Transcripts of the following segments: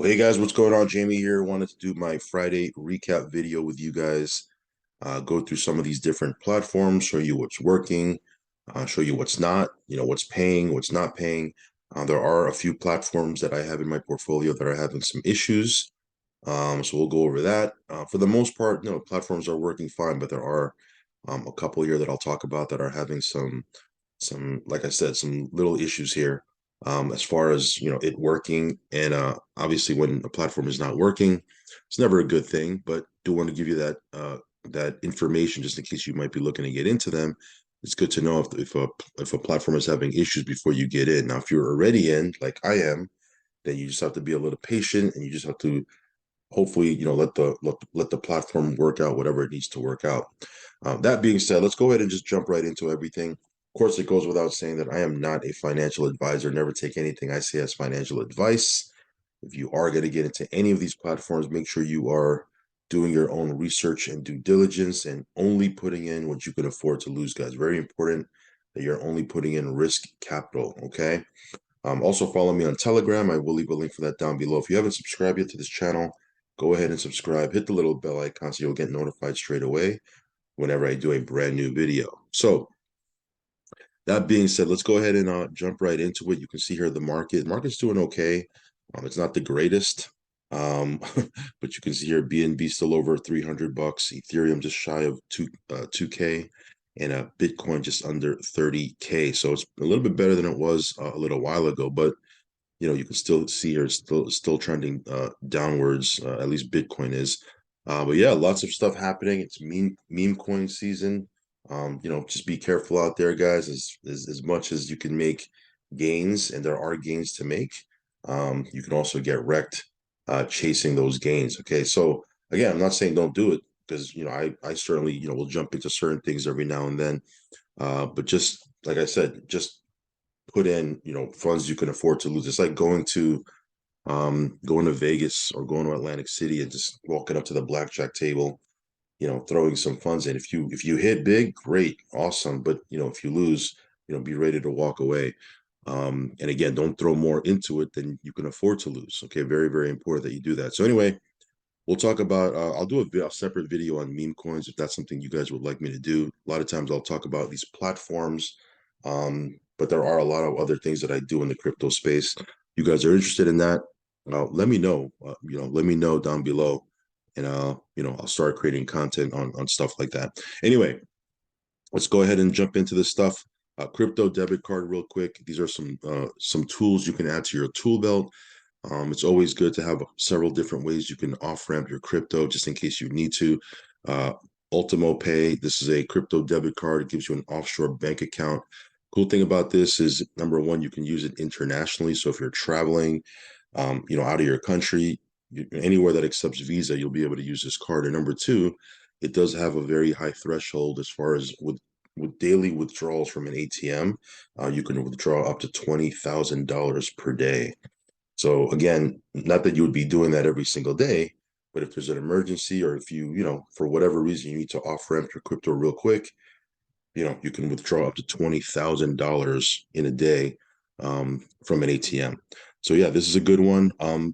Well, hey guys, what's going on? Jamie here. Wanted to do my Friday recap video with you guys. Go through some of these different platforms, show you what's working, show you what's not, what's paying, what's not paying. There are a few platforms that I have in my portfolio that are having some issues. So we'll go over that. For the most part, platforms are working fine, but there are a couple here that I'll talk about that are having some like I said, some little issues here, as far as it working. And obviously when a platform is not working, it's never a good thing, but do want to give you that information just in case you might be looking to get into them. It's good to know if a platform is having issues before you get in. Now if you're already in, like I am, then you just have to be a little patient, and you just have to hopefully let the platform work out whatever it needs to work out. That being said, let's go ahead and just jump right into everything. Of course, it goes without saying that I am not a financial advisor. Never take anything I say as financial advice. If you are going to get into any of these platforms, make sure you are doing your own research and due diligence and only putting in what you can afford to lose, guys. Very important that you're only putting in risk capital. Okay. Also follow me on Telegram. I will leave a link for that down below. If you haven't subscribed yet to this channel, go ahead and subscribe. Hit the little bell icon so you'll get notified straight away whenever I do a brand new video. So that being said, let's go ahead and jump right into it. You can see here the market. Market's doing okay. It's not the greatest, but you can see here BNB still over 300 bucks. Ethereum just shy of 2K, and Bitcoin just under 30K. So it's a little bit better than it was a little while ago, but you can still see here it's still trending downwards. At least Bitcoin is. But yeah, lots of stuff happening. It's meme coin season. Just be careful out there, guys. As much as you can make gains, and there are gains to make, you can also get wrecked chasing those gains. Okay, so again, I'm not saying don't do it, because I certainly will jump into certain things every now and then. But just like I said, just put in funds you can afford to lose. It's like going to Vegas or going to Atlantic City and just walking up to the blackjack table, throwing some funds in. If you hit big, great, awesome. But if you lose, be ready to walk away. And again, don't throw more into it than you can afford to lose. Okay, very, very important that you do that. So anyway, we'll talk about I'll do a separate video on meme coins if that's something you guys would like me to do. A lot of times I'll talk about these platforms, but there are a lot of other things that I do in the crypto space. You guys are interested in that, let me know. Let me know down below, and I'll start creating content on stuff like that. Anyway, let's go ahead and jump into this stuff. Crypto debit card real quick. These are some tools you can add to your tool belt. It's always good to have several different ways you can off ramp your crypto just in case you need to. Uh, Ultimo Pay, this is a crypto debit card. It gives you an offshore bank account. Cool thing about this is, number one, you can use it internationally. So if you're traveling, out of your country, anywhere that accepts Visa, you'll be able to use this card. And number two, it does have a very high threshold as far as with daily withdrawals from an ATM. You can withdraw up to $20,000 per day. So again, not that you would be doing that every single day, but if there's an emergency, or if for whatever reason you need to off ramp your crypto real quick, you can withdraw up to $20,000 in a day from an ATM. So yeah, this is a good one.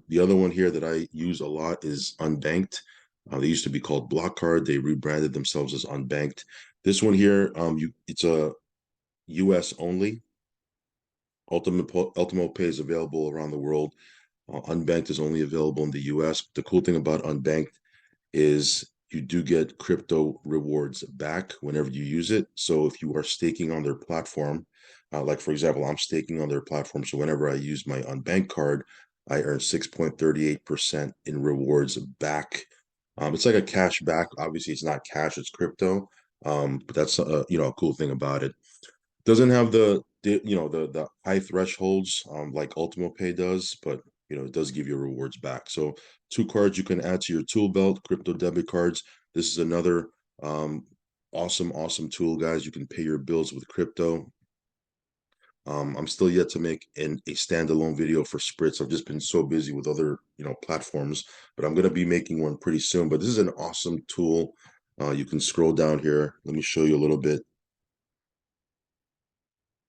The other one here that I use a lot is unbanked. They used to be called Block Card. They rebranded themselves as unbanked. This one here, it's a US only. Ultimo Pay is available around the world. Unbanked is only available in the US. The cool thing about unbanked is you do get crypto rewards back whenever you use it. So if you are staking on their platform, like for example, I'm staking on their platform. So whenever I use my unbanked card, I earn 6.38% in rewards back. It's like a cash back. Obviously, it's not cash, it's crypto. But that's a cool thing about it. Doesn't have the high thresholds like Ultimo Pay does, but it does give you rewards back. So two cards you can add to your tool belt, crypto debit cards. This is another awesome tool, guys. You can pay your bills with crypto. I'm still yet to make a standalone video for Spritz. I've just been so busy with other platforms, but I'm gonna be making one pretty soon. But this is an awesome tool. You can scroll down here. Let me show you a little bit.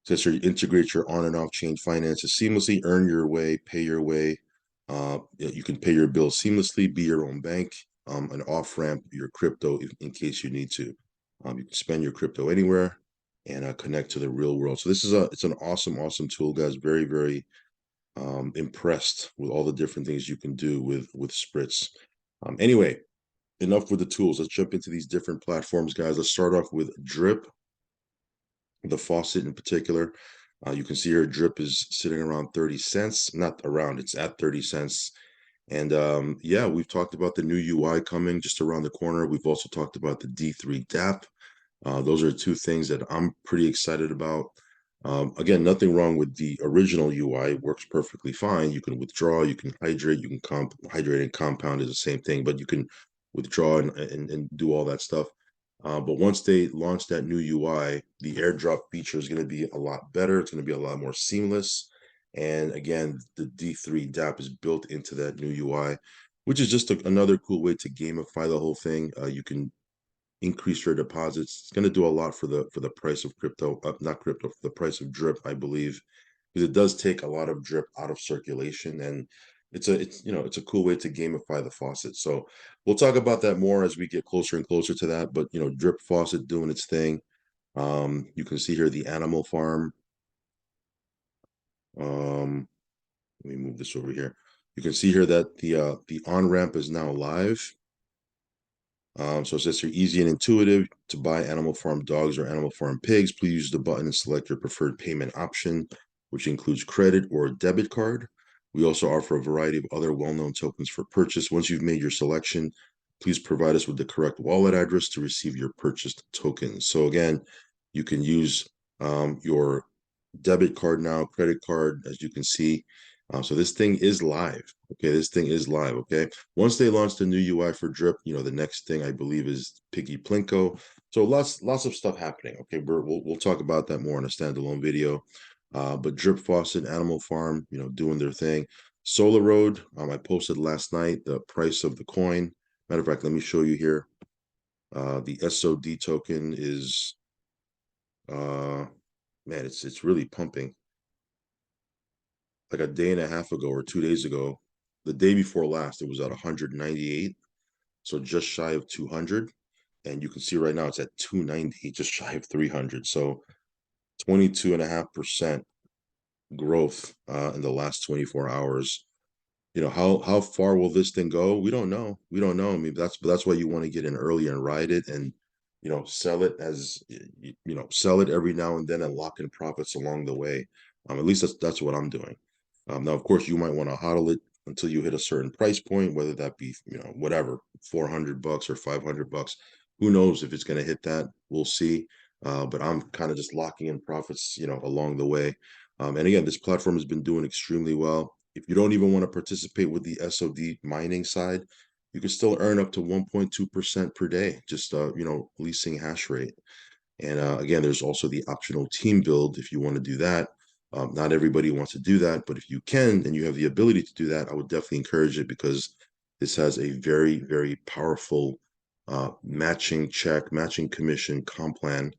Says here, integrate your on and off chain finances seamlessly, earn your way, pay your way. You can pay your bills seamlessly, be your own bank, an off-ramp your crypto in case you need to. You can spend your crypto anywhere and connect to the real world. So it's an awesome tool, guys. Very, very impressed with all the different things you can do with Spritz. Anyway, enough with the tools. Let's jump into these different platforms, guys. Let's start off with Drip, the faucet in particular. You can see here Drip is sitting around 30 cents. Not around, it's at 30 cents. And yeah, we've talked about the new UI coming just around the corner. We've also talked about the D3 DApp. Those are two things that I'm pretty excited about. Again, nothing wrong with the original UI. It works perfectly fine. You can withdraw, you can hydrate, you can hydrate and compound is the same thing, but you can withdraw and do all that stuff. But once they launch that new UI, the airdrop feature is going to be a lot better. It's going to be a lot more seamless. And again, the D3 DApp is built into that new UI, which is just another cool way to gamify the whole thing. You can increase your deposits. It's going to do a lot for the price of crypto, not crypto, for the price of Drip, I believe, because it does take a lot of Drip out of circulation, and it's a cool way to gamify the faucet. So we'll talk about that more as we get closer and closer to that. But Drip faucet doing its thing. You can see here the animal farm. Let me move this over here. You can see here that the on ramp is now live. So it says here, easy and intuitive to buy Animal Farm dogs or Animal Farm pigs. Please use the button and select your preferred payment option, which includes credit or debit card. We also offer a variety of other well-known tokens for purchase. Once you've made your selection, please provide us with the correct wallet address to receive your purchased tokens. So again, you can use your debit card now, credit card, as you can see. So this thing is live. Okay, this thing is live. Okay, once they launch the new UI for Drip, the next thing I believe is Piggy Plinko. So lots of stuff happening. Okay, we'll talk about that more in a standalone video. But Drip Faucet, Animal Farm, doing their thing. Solar Road, I posted last night the price of the coin. Matter of fact, let me show you here. The SOD token is man, it's really pumping. Like a day and a half ago or 2 days ago, the day before last, it was at 198, so just shy of 200. And you can see right now it's at 290, just shy of 300. So 22.5% growth in the last 24 hours. How far will this thing go? We don't know. We don't know. I mean, that's why you want to get in early and ride it, and sell it sell it every now and then and lock in profits along the way. At least that's what I'm doing. Now, of course, you might want to hodl it until you hit a certain price point, whether that be whatever, $400 or $500. Who knows if it's going to hit that? We'll see. But I'm kind of just locking in profits, along the way. And again, this platform has been doing extremely well. If you don't even want to participate with the SOD mining side, you can still earn up to 1.2% per day, just leasing hash rate. And again, there's also the optional team build if you want to do that. Not everybody wants to do that, but if you can and you have the ability to do that, I would definitely encourage it, because this has a very, very powerful matching check, matching commission comp plan.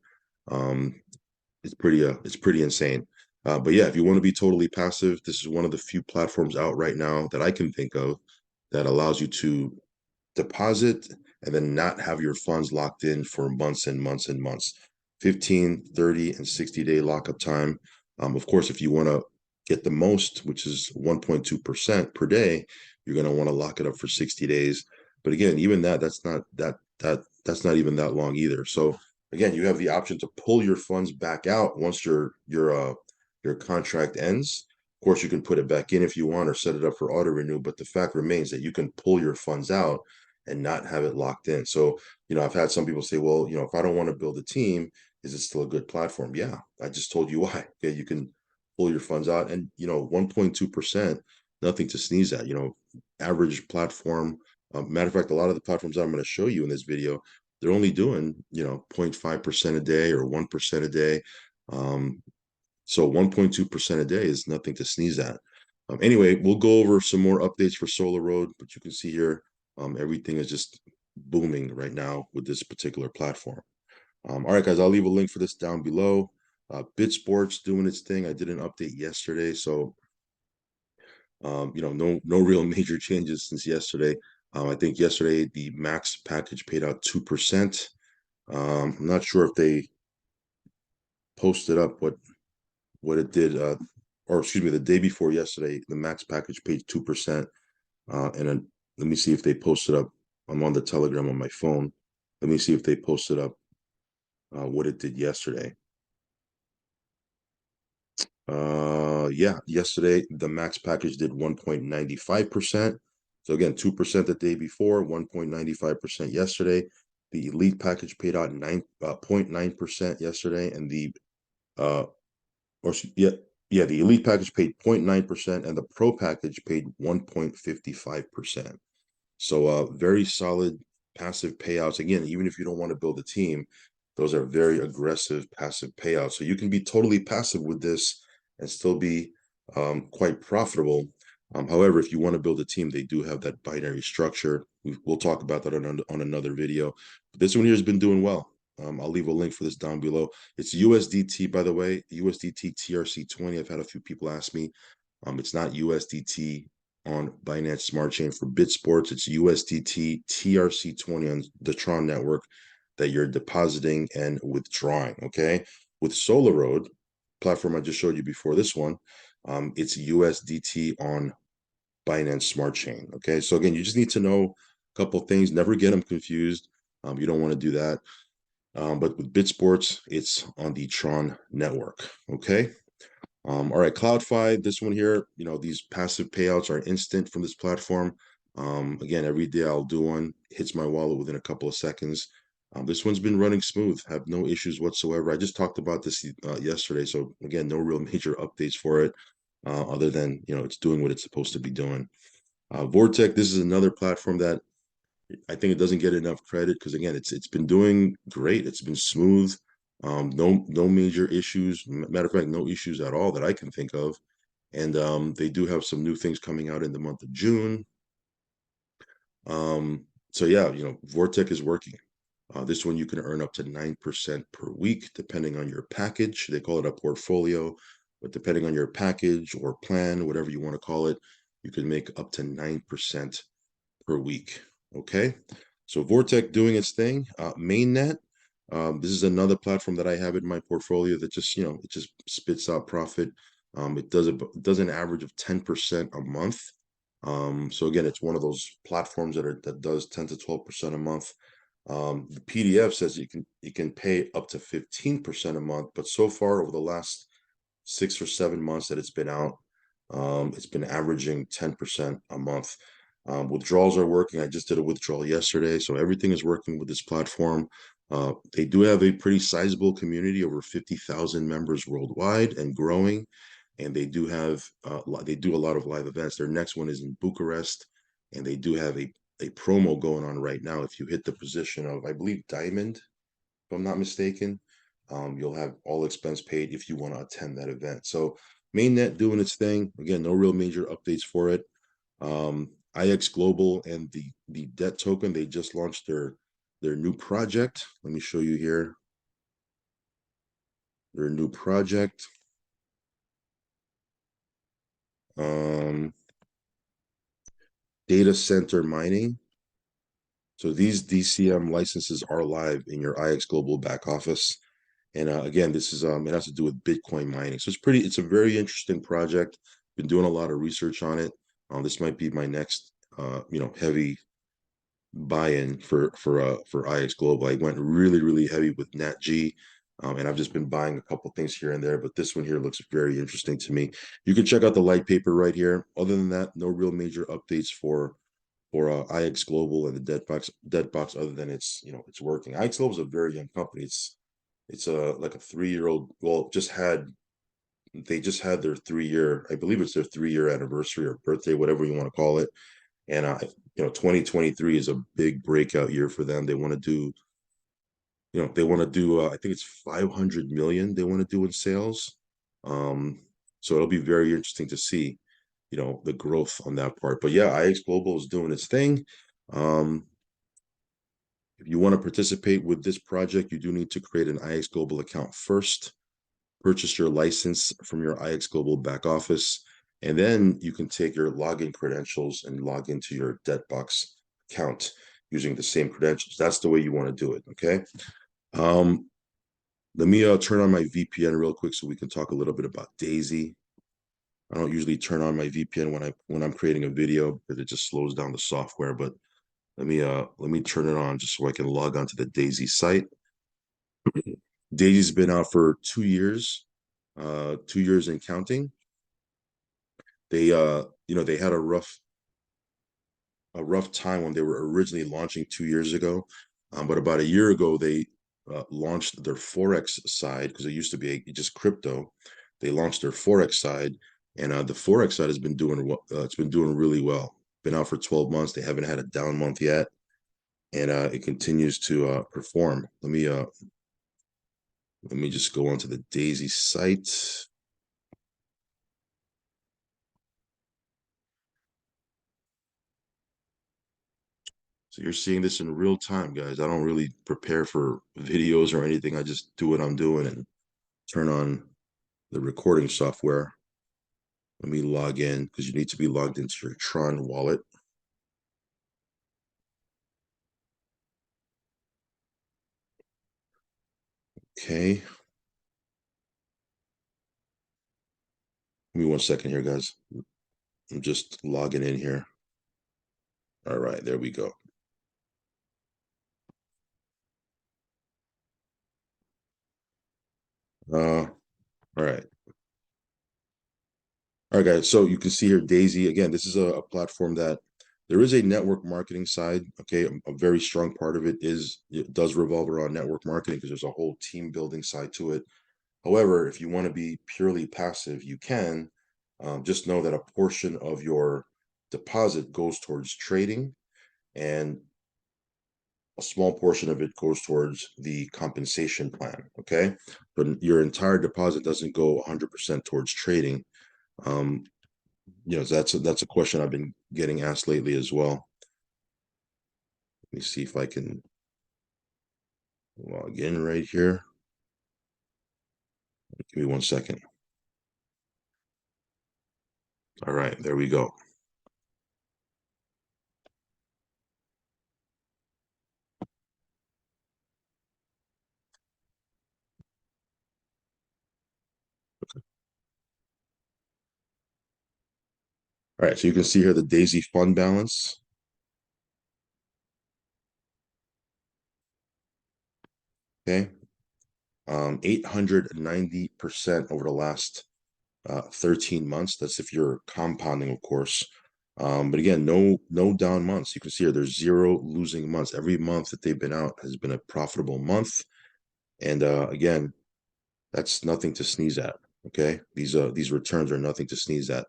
It's pretty insane. But yeah, if you want to be totally passive, this is one of the few platforms out right now that I can think of that allows you to deposit and then not have your funds locked in for months and months and months. 15, 30, and 60-day lockup time. Of course, if you want to get the most, which is 1.2% per day, you're going to want to lock it up for 60 days. But again, even that's not even that long either. So again, you have the option to pull your funds back out once your contract ends. Of course, you can put it back in if you want or set it up for auto renew, but the fact remains that you can pull your funds out and not have it locked in. So, I've had some people say, well, if I don't want to build a team, is it still a good platform? Yeah, I just told you why. Okay, you can pull your funds out, and 1.2%, nothing to sneeze at. Average platform. Matter of fact, a lot of the platforms I'm going to show you in this video, they're only doing 0.5% a day or 1% a day. So 1.2% a day is nothing to sneeze at. Anyway, we'll go over some more updates for Solar Road, but you can see here, everything is just booming right now with this particular platform. All right, guys, I'll leave a link for this down below. BitSports doing its thing. I did an update yesterday, so No real major changes since yesterday. I think yesterday the max package paid out 2%. I'm not sure if they posted up what it did, or excuse me, the day before yesterday, the max package paid 2%. And then let me see if they posted up. I'm on the Telegram on my phone. Let me see if they posted up what it did yesterday. Yeah, yesterday the max package did 1.95%. So again, 2% the day before, 1.95% yesterday. The elite package paid out 0.9% yesterday, and uh the elite package paid 0.9%, and the pro package paid 1.55%. So very solid passive payouts. Again, even if you don't want to build a team, those are very aggressive passive payouts. So you can be totally passive with this and still be quite profitable. However, if you want to build a team, they do have that binary structure. We'll talk about that on another video. But this one here has been doing well. I'll leave a link for this down below. It's USDT, by the way, USDT TRC20. I've had a few people ask me. It's not USDT on Binance Smart Chain for BitSports. It's USDT TRC20 on the Tron network that you're depositing and withdrawing. Okay. With SolarRoad, platform I just showed you before this one, it's USDT on Binance Smart Chain. Okay. So again, you just need to know a couple things. Never get them confused. You don't want to do that. But with BitSports, it's on the Tron network. Okay. All right, CloudFi, this one here, these passive payouts are instant from this platform. Again, every day I'll do one, hits my wallet within a couple of seconds. This one's been running smooth, have no issues whatsoever. I just talked about this yesterday, so again, no real major updates for it, other than it's doing what it's supposed to be doing. Vortec, this is another platform that I think it doesn't get enough credit because again, it's been doing great. It's been smooth. No major issues. Matter of fact, no issues at all that I can think of. And they do have some new things coming out in the month of June. So yeah, Vortec is working. This one you can earn up to 9% per week, depending on your package. They call it a portfolio, but depending on your package or plan, whatever you want to call it, you can make up to 9% per week. Okay, so Vortec doing its thing. Mainnet, this is another platform that I have in my portfolio that just it just spits out profit. It does an average of 10% a month. So again, it's one of those platforms that does 10 to 12% a month. The PDF says you can pay up to 15% a month, but so far over the last 6 or 7 months that it's been out, it's been averaging 10% a month. Withdrawals are working. I just did a withdrawal yesterday, so everything is working with this platform. They do have a pretty sizable community, over 50,000 members worldwide and growing. And they do have they do a lot of live events. Their next one is in Bucharest, and they do have a promo going on right now. If you hit the position of, I believe, Diamond, if I'm not mistaken, you'll have all expense paid if you want to attend that event. So Mainnet doing its thing. Again, no real major updates for it. IX Global and the debt token, they just launched their new project. Let me show you here. Their new project. Data center mining. So these DCM licenses are live in your IX Global back office. And again, this is it has to do with Bitcoin mining. So it's a very interesting project. Been doing a lot of research on it. This might be my next heavy buy-in for IX Global. I went really heavy with NatG, and I've just been buying a couple things here and there, but this one here looks very interesting to me. You can check out the light paper right here. Other than that, no real major updates for IX Global and the debt box, other than it's working. IX Global is a very young company. It's like a 3-year-old. Well, they just had their 3-year, I believe it's their 3-year anniversary or birthday, whatever you want to call it. And 2023 is a big breakout year for them. They want to do, I think it's 500 million they want to do in sales. So it'll be very interesting to see, the growth on that part. But yeah, IX Global is doing its thing. If you want to participate with this project, you do need to create an IX Global account first. Purchase your license from your IX Global back office. And then you can take your login credentials and log into your Debtbox account using the same credentials. That's the way you want to do it. Okay. Let me turn on my VPN real quick so we can talk a little bit about Daisy. I don't usually turn on my VPN when I'm creating a video because it just slows down the software. But let me turn it on just so I can log onto the Daisy site. Daisy's been out for 2 years, 2 years and counting. They had a rough time when they were originally launching 2 years ago. But about a year ago, they launched their Forex side because it used to be just crypto. They launched their Forex side, and the Forex side has been doing it's been doing really well. Been out for 12 months. They haven't had a down month yet, and it continues to perform. Let me just go onto the Daisy site. So you're seeing this in real time, guys. I don't really prepare for videos or anything. I just do what I'm doing and turn on the recording software. Let me log in because you need to be logged into your Tron wallet. Okay. Give me 1 second here, guys. I'm just logging in here. All right, there we go. All right. All right, guys. So you can see here, Daisy. Again, this is a platform that there is a network marketing side. Okay, a very strong part of it does revolve around network marketing because there's a whole team building side to it. However, if you want to be purely passive, you can. Just know that a portion of your deposit goes towards trading, and a small portion of it goes towards the compensation plan. Okay, but your entire deposit doesn't go 100% towards trading. Um, that's a question I've been getting asked lately as well. Let me see if I can log in right here. Give me 1 second. All right, there we go. All right, so you can see here the Daisy fund balance. Okay, 890% over the last 13 months. That's if you're compounding, of course. But again, no down months. You can see here there's 0 losing months. Every month that they've been out has been a profitable month. And again, that's nothing to sneeze at. Okay, these returns are nothing to sneeze at.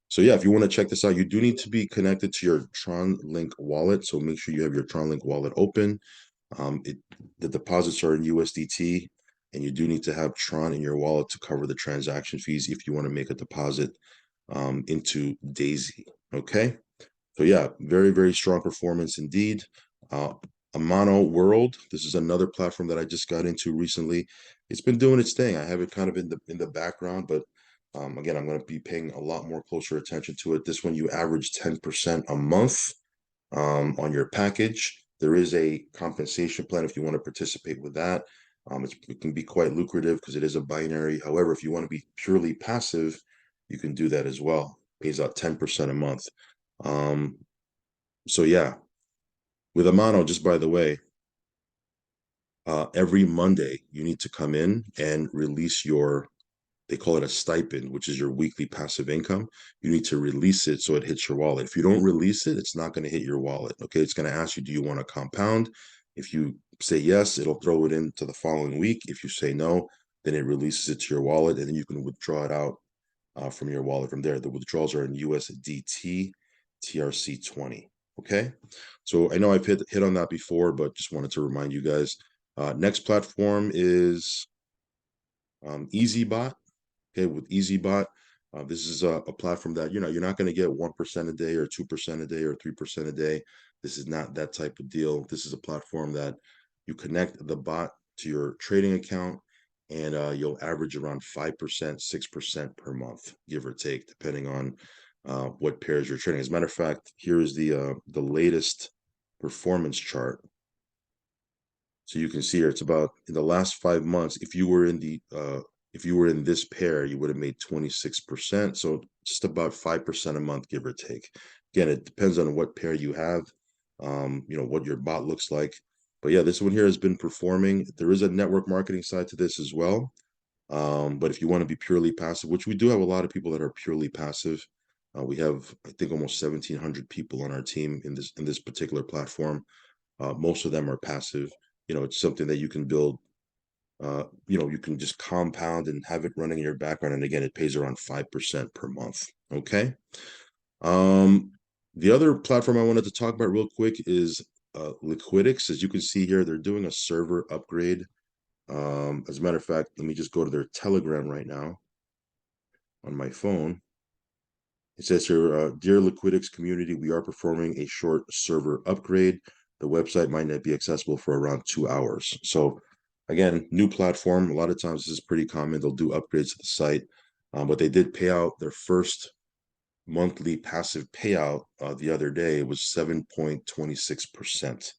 So yeah, if you want to check this out, you do need to be connected to your Tron Link wallet. So make sure you have your Tron Link wallet open. The deposits are in USDT, and you do need to have Tron in your wallet to cover the transaction fees if you want to make a deposit into Daisy. Okay, so yeah, very, very strong performance indeed. Uh, Monoworld, this is another platform that I just got into recently. It's been doing its thing. I have it kind of in the background, but again, I'm going to be paying a lot more closer attention to it. This one, you average 10% a month on your package. There is a compensation plan if you want to participate with that. It can be quite lucrative because it is a binary. However, if you want to be purely passive, you can do that as well. Pays out 10% a month. Um, so yeah, with Amano, just by the way, every Monday you need to come in and release they call it a stipend, which is your weekly passive income. You need to release it so it hits your wallet. If you don't release it, it's not going to hit your wallet. Okay, it's going to ask you, do you want to compound? If you say yes, it'll throw it into the following week. If you say no, then it releases it to your wallet, and then you can withdraw it out from your wallet from there. The withdrawals are in USDT, TRC20. Okay, so I know I've hit on that before, but just wanted to remind you guys. Next platform is EasyBot. Okay, with EasyBot, this is a platform that you're not going to get 1% a day or 2% a day or 3% a day. This is not that type of deal. This is a platform that you connect the bot to your trading account, and you'll average around 5%, 6% per month, give or take, depending on what pairs you're trading. As a matter of fact, here is the latest performance chart. So you can see here, it's about in the last 5 months. If you were in this pair, you would have made 26%. So just about 5% a month, give or take. Again, it depends on what pair you have, what your bot looks like. But yeah, this one here has been performing. There is a network marketing side to this as well. But if you want to be purely passive, which we do have a lot of people that are purely passive, we have, I think, almost 1,700 people on our team in this particular platform. Most of them are passive. It's something that you can build. You can just compound and have it running in your background. And again, it pays around 5% per month. Okay. Um, the other platform I wanted to talk about real quick is Liquidix. As you can see here, they're doing a server upgrade. As a matter of fact, let me just go to their Telegram right now on my phone. It says here, dear Liquidix community, we are performing a short server upgrade. The website might not be accessible for around 2 hours. So again, new platform. A lot of times this is pretty common. They'll do upgrades to the site, but they did pay out their first monthly passive payout the other day. It was 7.26%.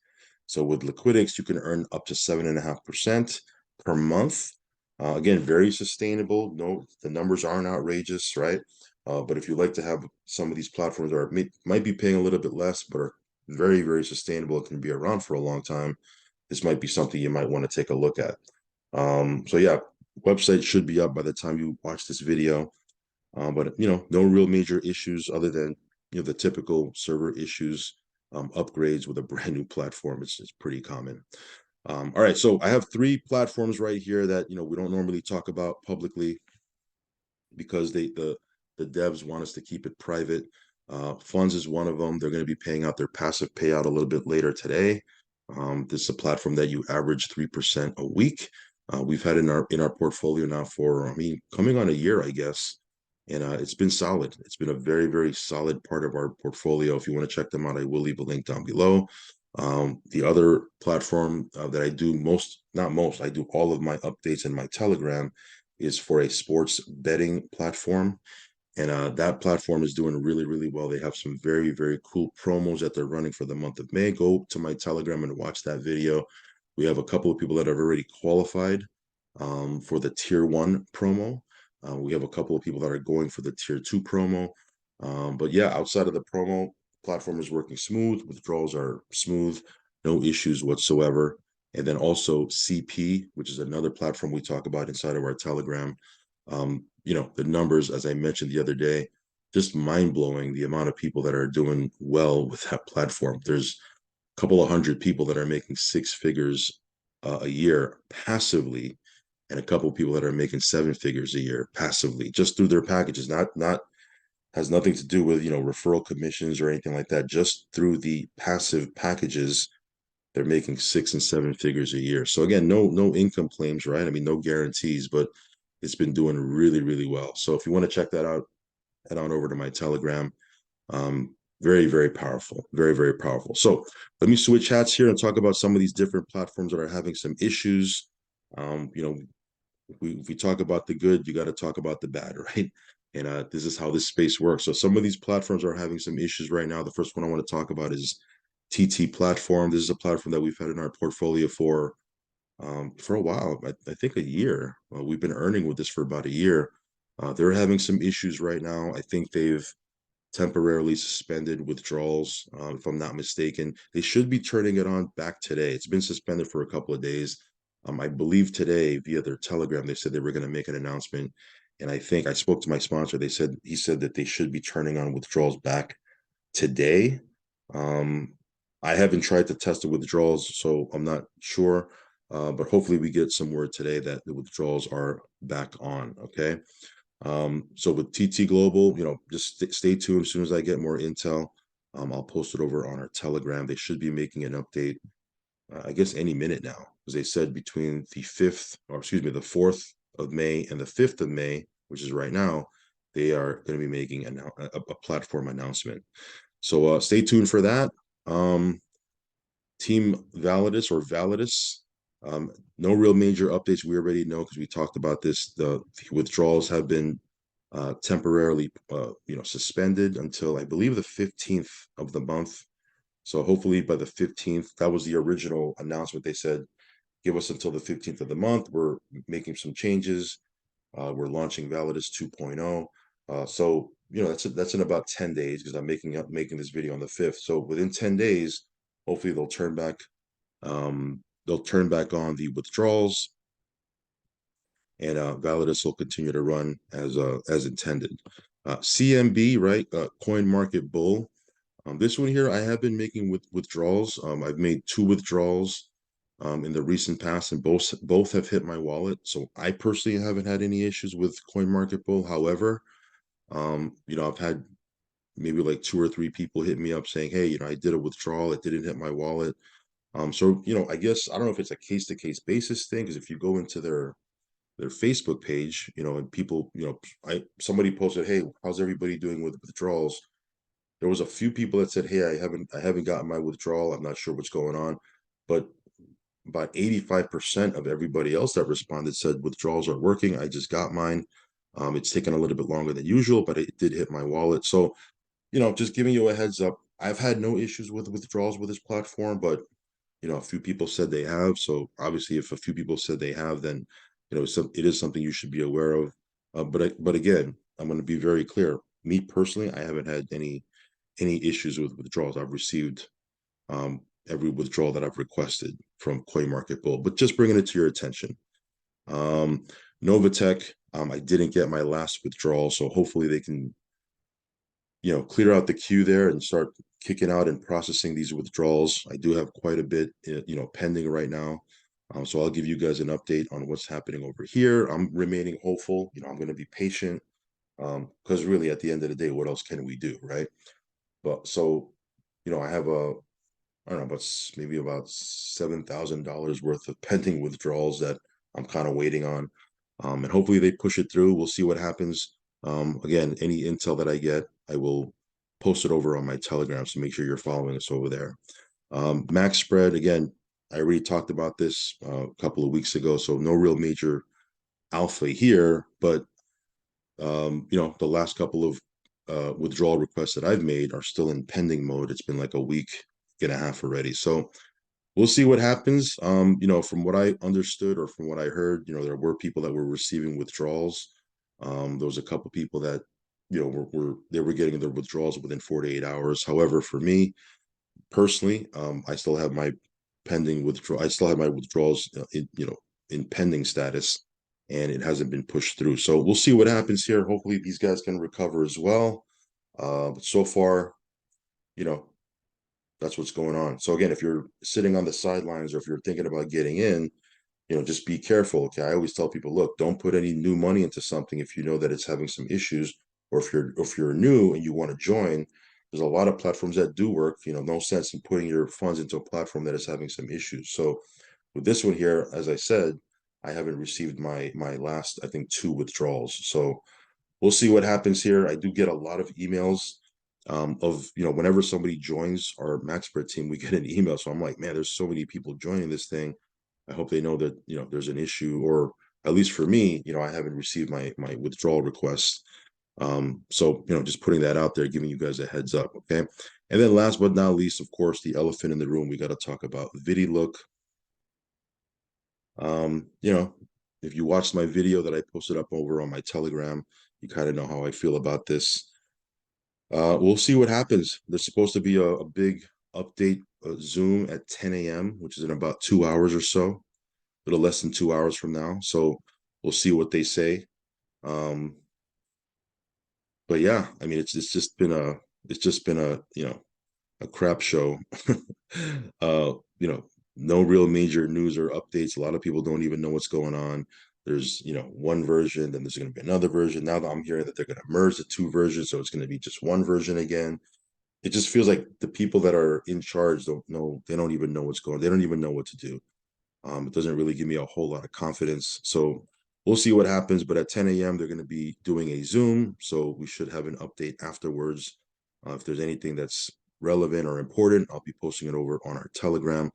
So with Liquidix, you can earn up to 7.5% per month. Again, very sustainable. No, the numbers aren't outrageous, right? But if you like to have some of these platforms that might be paying a little bit less, but are very, very sustainable, it can be around for a long time, this might be something you might want to take a look at. So yeah, website should be up by the time you watch this video. But no real major issues other than the typical server issues, upgrades with a brand new platform. It's pretty common. All right, so I have 3 platforms right here that we don't normally talk about publicly because the devs want us to keep it private. Funds is one of them. They're going to be paying out their passive payout a little bit later today. This is a platform that you average 3% a week. We've had in our portfolio now for, I mean, coming on a year, I guess. And it's been solid. It's been a very, very solid part of our portfolio. If you want to check them out, I will leave a link down below. The other platform that I do I do all of my updates in my Telegram is for a sports betting platform. And that platform is doing really, really well. They have some very, very cool promos that they're running for the month of May. Go to my Telegram and watch that video. We have a couple of people that have already qualified for the tier 1 promo. We have a couple of people that are going for the tier 2 promo. But yeah, outside of the promo, platform is working smooth. Withdrawals are smooth, no issues whatsoever. And then also CP, which is another platform we talk about inside of our Telegram. The numbers, as I mentioned the other day, just mind-blowing, the amount of people that are doing well with that platform. There's a couple of hundred people that are making 6 figures a year passively, and a couple of people that are making 7 figures a year passively, just through their packages. Not has nothing to do with referral commissions or anything like that. Just through the passive packages, they're making 6 and 7 figures a year. So again, no income claims, right? I mean, no guarantees, but it's been doing really, really well. So if you want to check that out, head on over to my Telegram. Very, very powerful. Very, very powerful. So let me switch hats here and talk about some of these different platforms that are having some issues. If we talk about the good, you got to talk about the bad, right? And this is how this space works. So some of these platforms are having some issues right now. The first one I want to talk about is TT Platform. This is a platform that we've had in our portfolio for a while. I think a year. We've been earning with this for about a year. They're having some issues right now. I think they've temporarily suspended withdrawals, if I'm not mistaken. They should be turning it on back today. It's been suspended for a couple of days. I believe today via their Telegram, they said they were going to make an announcement. And I think I spoke to my sponsor. He said that they should be turning on withdrawals back today. I haven't tried to test the withdrawals, so I'm not sure. But hopefully we get some word today that the withdrawals are back on. Okay. So with TT Global, just stay tuned. As soon as I get more intel, I'll post it over on our Telegram. They should be making an update, I guess, any minute now, because they said between the 4th of May and the 5th of May, which is right now, they are going to be making a platform announcement. So stay tuned for that. Team Validus, No real major updates. We already know because we talked about this. The withdrawals have been temporarily, suspended until I believe the 15th of the month. So hopefully by the 15th, that was the original announcement. They said, give us until the 15th of the month. We're making some changes. We're launching Validus 2.0. So that's in about 10 days because I'm making this video on the 5th. So within 10 days, hopefully they'll turn back on the withdrawals, and Validus will continue to run as intended. CMB, right? CoinMarketBull. This one here, I have been making withdrawals. I've made 2 withdrawals in the recent past, and both have hit my wallet. So I personally haven't had any issues with CoinMarketBull. However, I've had maybe like 2 or 3 people hit me up saying, hey, I did a withdrawal, it didn't hit my wallet. So I guess I don't know if it's a case-to-case basis thing, because if you go into their Facebook page, and people, somebody posted, hey, how's everybody doing with withdrawals? There was a few people that said, hey, I haven't gotten my withdrawal. I'm not sure what's going on. But about 85% of everybody else that responded said withdrawals are working. I just got mine. It's taken a little bit longer than usual, but it did hit my wallet. So, just giving you a heads up. I've had no issues with withdrawals with this platform, but a few people said they have. So obviously, if a few people said they have, then it is something you should be aware of. But again, I'm going to be very clear. Me personally, I haven't had any issues with withdrawals. I've received every withdrawal that I've requested from CoinMarketBull. But just bringing it to your attention. Novatech, I didn't get my last withdrawal, so hopefully they can clear out the queue there and start kicking out and processing these withdrawals. I do have quite a bit, pending right now. So I'll give you guys an update on what's happening over here. I'm remaining hopeful. I'm going to be patient, because really at the end of the day, what else can we do, right? But so, I have I don't know, maybe about $7,000 worth of pending withdrawals that I'm kind of waiting on. And hopefully they push it through. We'll see what happens. Again, any intel that I get, I will post it over on my Telegram. So make sure you're following us over there. Max spread, again, I already talked about this a couple of weeks ago. So no real major alpha here, but the last couple of withdrawal requests that I've made are still in pending mode. It's been like a week and a half already. So we'll see what happens. From what I understood or from what I heard, there were people that were receiving withdrawals. There was a couple people that, they were getting their withdrawals within 48 hours. However, for me personally, I still have my pending withdrawal. I still have my withdrawals, in pending status, and it hasn't been pushed through. So we'll see what happens here. Hopefully these guys can recover as well. But so far, you know, that's what's going on. So again, if you're sitting on the sidelines or if you're thinking about getting in, just be careful. Okay. I always tell people, look, don't put any new money into something if you know that it's having some issues, or if you're new and you want to join. There's a lot of platforms that do work. No sense in putting your funds into a platform that is having some issues. So with this one here, as I said, I haven't received my last, I think, 2 withdrawals. So we'll see what happens here. I do get a lot of emails, of whenever somebody joins our max spread team, we get an email. So I'm like, man, there's so many people joining this thing. I hope they know that there's an issue, or at least for me, I haven't received my withdrawal requests. So just putting that out there, giving you guys a heads up. Okay. And then last but not least, of course, the elephant in the room, we got to talk about VidiLook. If you watched my video that I posted up over on my Telegram, you kind of know how I feel about this. We'll see what happens. There's supposed to be a big update, Zoom at 10 a.m., which is in about 2 hours or so, a little less than 2 hours from now. So we'll see what they say. But yeah, I mean, it's just been a crap show. uh, you know, no real major news or updates. A lot of people don't even know what's going on. There's, one version, then there's going to be another version. Now that I'm hearing that they're going to merge the 2 versions, so it's going to be just one version again. It just feels like the people that are in charge don't know. They don't even know what's going on. They don't even know what to do. It doesn't really give me a whole lot of confidence. So we'll see what happens. But at 10 a.m., they're going to be doing a Zoom. So we should have an update afterwards. If there's anything that's relevant or important, I'll be posting it over on our Telegram.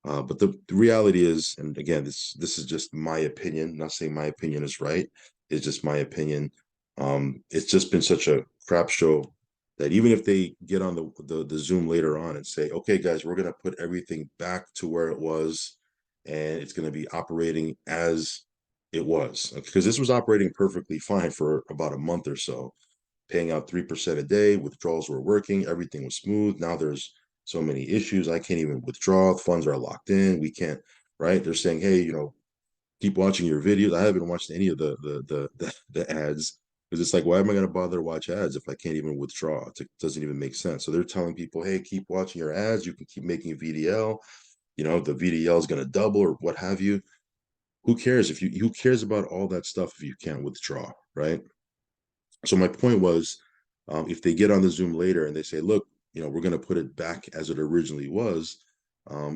But the reality is, and again, this is just my opinion. I'm not saying my opinion is right. It's just my opinion. It's just been such a crap show that even if they get on the Zoom later on and say, okay, guys, we're gonna put everything back to where it was, and it's gonna be operating as it was, because this was operating perfectly fine for about a month or so, paying out 3% a day, withdrawals were working, everything was smooth. Now there's so many issues. I can't even withdraw. Funds are locked in. We can't, right? They're saying, hey, keep watching your videos. I haven't watched any of the ads because it's like, why am I going to bother to watch ads if I can't even withdraw? It doesn't even make sense. So they're telling people, hey, keep watching your ads. You can keep making VDL. The VDL is going to double or what have you. Who cares who cares about all that stuff if you can't withdraw, right? So my point was, if they get on the Zoom later and they say, look, we're going to put it back as it originally was,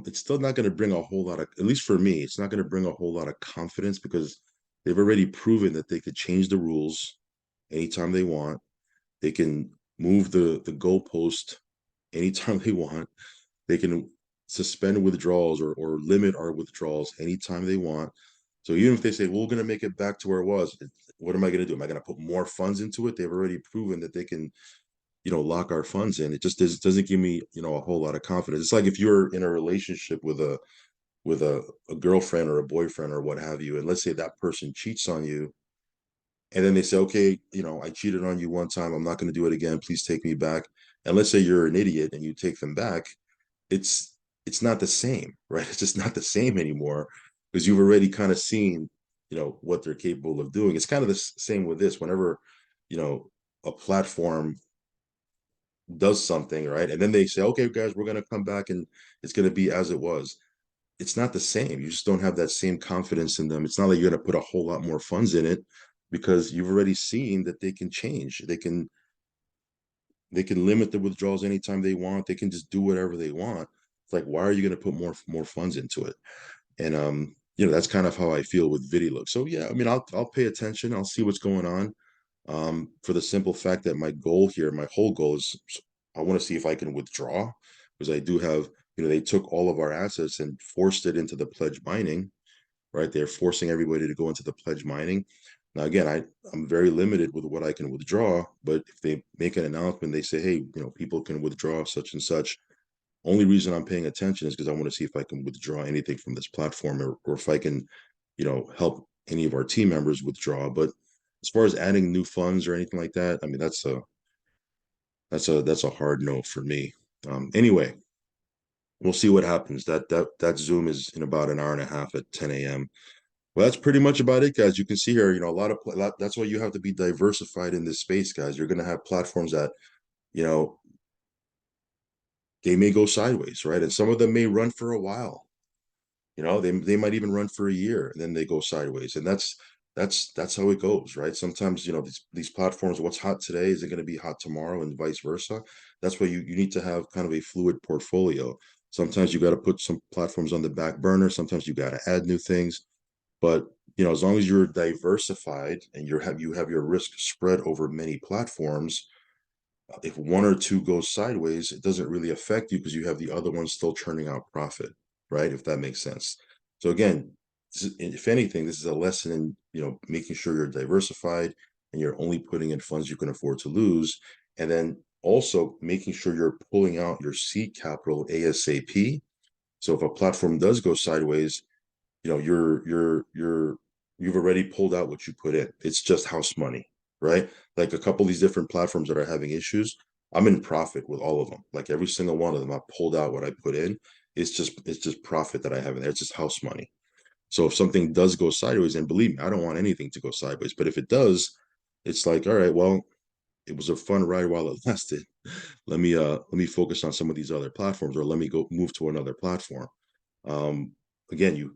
it's still not going to bring a whole lot of, at least for me, it's not going to bring a whole lot of confidence because they've already proven that they could change the rules anytime they want. They can move the goalpost anytime they want. They can suspend withdrawals or limit our withdrawals anytime they want. So even if they say, well, we're going to make it back to where it was, what am I going to do? Am I going to put more funds into it? They've already proven that they can, lock our funds in. It just doesn't give me, a whole lot of confidence. It's like if you're in a relationship with a girlfriend or a boyfriend or what have you, and let's say that person cheats on you, and then they say, okay, I cheated on you one time. I'm not going to do it again. Please take me back. And let's say you're an idiot and you take them back, it's it's not the same, right? It's just not the same anymore because you've already kind of seen, what they're capable of doing. It's kind of the same with this. Whenever, you know, a platform does something, right? And then they say, okay, guys, we're gonna come back and it's gonna be as it was. It's not the same. You just don't have that same confidence in them. It's not like you're gonna put a whole lot more funds in it because you've already seen that they can change. They can limit the withdrawals anytime they want. They can just do whatever they want. It's like, why are you going to put more funds into it? And that's kind of how I feel with VidiLook. So yeah, I mean, I'll pay attention. I'll see what's going on. For the simple fact that my goal here, my whole goal is, I want to see if I can withdraw because I do have, they took all of our assets and forced it into the pledge mining, right? They're forcing everybody to go into the pledge mining. Now, again, I'm very limited with what I can withdraw, but if they make an announcement, they say, hey, people can withdraw such and such. Only reason I'm paying attention is because I want to see if I can withdraw anything from this platform or if I can, help any of our team members withdraw. But as far as adding new funds or anything like that, I mean, that's a hard no for me. Anyway, we'll see what happens. That Zoom is in about an hour and a half at 10 a.m. Well, that's pretty much about it, guys. You can see here, that's why you have to be diversified in this space, guys. You're going to have platforms that, you know, they may go sideways, right? And some of them may run for a while. They might even run for a year and then they go sideways. And that's how it goes, right? Sometimes, these platforms, what's hot today, is it going to be hot tomorrow and vice versa? That's why you need to have kind of a fluid portfolio. Sometimes you got to put some platforms on the back burner. Sometimes you got to add new things. But as long as you're diversified and you have your risk spread over many platforms, if one or two goes sideways, it doesn't really affect you because you have the other ones still churning out profit, right? If that makes sense. So again, if anything, this is a lesson in making sure you're diversified and you're only putting in funds you can afford to lose, and then also making sure you're pulling out your seed capital ASAP. So if a platform does go sideways, you've already pulled out what you put in. It's just house money, right? Like a couple of these different platforms that are having issues, I'm in profit with all of them. Like every single one of them, I pulled out what I put in. It's just profit that I have in there. It's just house money. So if something does go sideways, and believe me, I don't want anything to go sideways, but if it does, it's like, all right, well, it was a fun ride while it lasted. Let me focus on some of these other platforms, or let me go move to another platform. um, Again,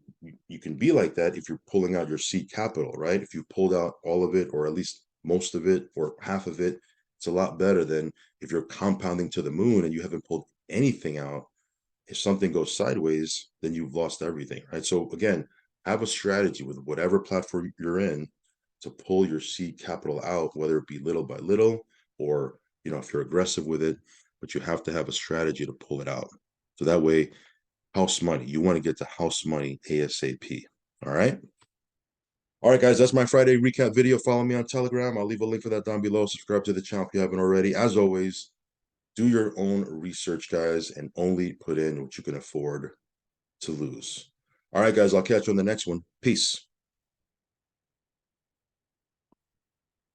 you can be like that if you're pulling out your seed capital, right? If you pulled out all of it, or at least most of it, or half of it, it's a lot better than if you're compounding to the moon and you haven't pulled anything out. If something goes sideways, then you've lost everything, right? So again, have a strategy with whatever platform you're in to pull your seed capital out, whether it be little by little, or if you're aggressive with it, but you have to have a strategy to pull it out. So that way, house money. You want to get to house money ASAP. All right. All right, guys, that's my Friday recap video. Follow me on Telegram. I'll leave a link for that down below. Subscribe to the channel if you haven't already. As always, do your own research, guys, and only put in what you can afford to lose. All right, guys, I'll catch you on the next one. Peace.